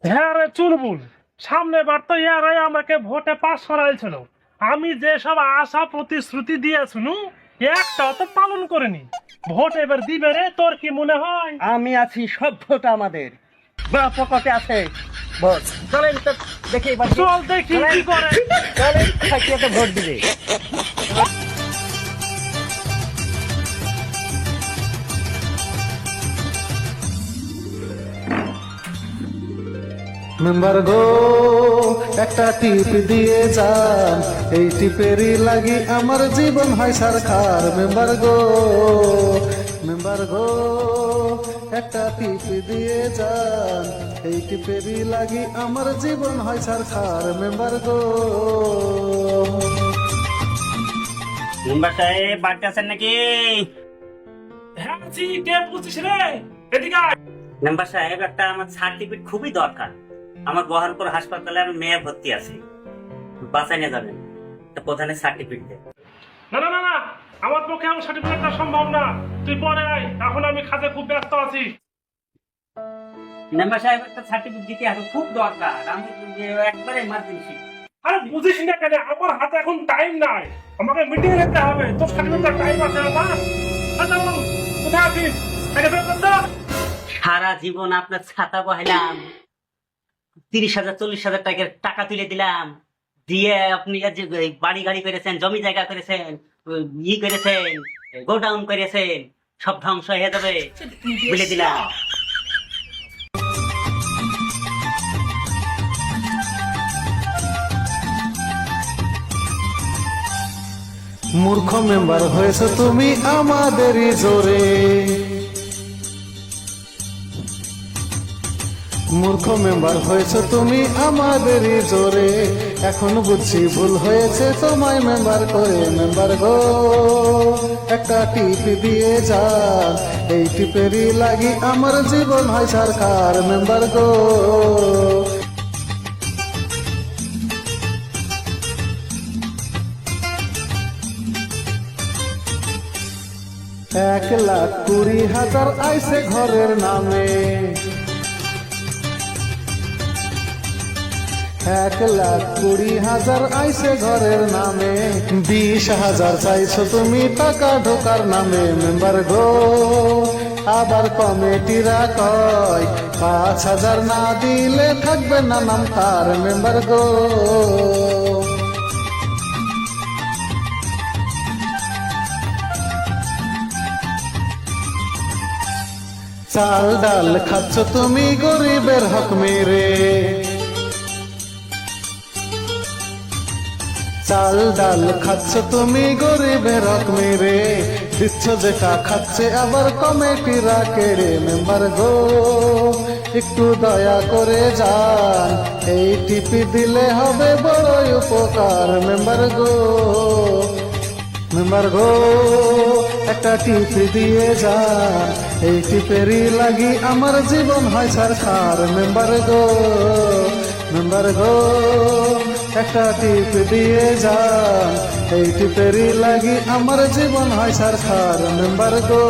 হ্যাঁ রে চুলবুল, সামনে বার তো ইয়ারাই আমাকে ভোটে পাস করাইছিল। আমি যে সব আশা প্রতিশ্রুতি দিয়েছিল একটাও তো পালন করিনি। ভোট এবার দিবে রে, তোর কি মনে হয়? আমি আছি, সব ভোট আমাদের বড় পকেটে আছে ভোট। চলেন তো দেখি এবার চল দেখি কি করে। চলেন থাকিয়ে তো ভোট দিবে। মেম্বার গো একটা টিপ দিয়ে যান, এই টিপেরই লাগি আমার জীবন হয় সারখার। মেম্বার গো, মেম্বার গো একটা টিপ দিয়ে যান, এই টিপেরই লাগি আমার জীবন হয় সারখার। মেম্বার গো। মেম্বার সাহেব বাড়িতে আছেন নাকি? হ্যাঁ জি, কে বলছিস রে? এদিকে আয়। মেম্বার সাহেব একটা আমার সার্টিফিকেট খুবই দরকার। আমার বহরমপুর হাসপাতালে আমি মেয়ে ভর্তি আছি, বাঁচাই নিয়ে যাবেন। তো প্রধানের সার্টিফিকেট দেন। না না না না, আমার পক্ষে আমার সার্টিফিকেটটা সম্ভব না। তুই পরে আয়, এখন আমি কাজে খুব ব্যস্ত আছি। মেম্বার সাহেব একটা সার্টিফিকেট দিতে হবে, খুব দরকার। আমি একবারে এমার্জেন্সি। আরে বুঝিস না কেন, আমার হাতে এখন টাইম নাই। আমাকে মিটিং এ যেতে হবে। তোর সার্টিফিকেটটা টাইম আছে আমার। আচ্ছা বল, কোথায় আছিস? তাকে বের কর তো। সারা জীবন আপনার ছাতা বহাইলাম, 30,000 40,000 টাকার টাকা তুলে দিলাম, দিয়ে আপনি যে বাড়ি গাড়ি করেছেন, জমি জায়গা করেছেন, ই করেছেন, গোডাউন করেছেন, সব ধ্বংস হয়ে যাবে বলে দিলাম। মূর্খ মেম্বার হয়েছে তুমি আমাদেরই জোরে, মূর্খ মেম্বার হয়েছে তুমি আমাদেরই জোরে। এখন বুঝছি ভুল হয়েছে তোমায় মেম্বার করে। মেম্বার গো একটা টিপ দিয়ে যান, এই টিপেরই লাগি আমার জীবন হয় সরকার। মেম্বার গো। এক লাখ 20,000 আইছে ঘরের নামে, 1,20,000 আইছে ঘরের নামে। 20,000 চাইছো তুমি টাকা ঢোকার নামে। মেম্বার গো আবার কমিটিরা কয় 5,000 না দিলে থাকবে না নাম তার। মেম্বার গো। চাল ডাল খাচ্ছ তুমি গরিবের হক মেরে, চাল ডাল খাচ্ছ তুমি গরিবের হক মেরে। দিচ্ছ যেটা খাচ্ছে আবার কমিটিরা কেড়ে। মেম্বার গো একটু দয়া করে যান, এই টিপি দিলে হবে বড় উপকার। মেম্বার গো, মেম্বার গো একটা টিপ দিয়ে যান, এই টিপেরই লাগি আমার জীবন হয় সরকার। মেম্বার গো, মেম্বার গো একটা টিপ দিয়ে যান, এই টিপেরই লাগি আমার জীবন হয় সরকার। মেম্বার গো।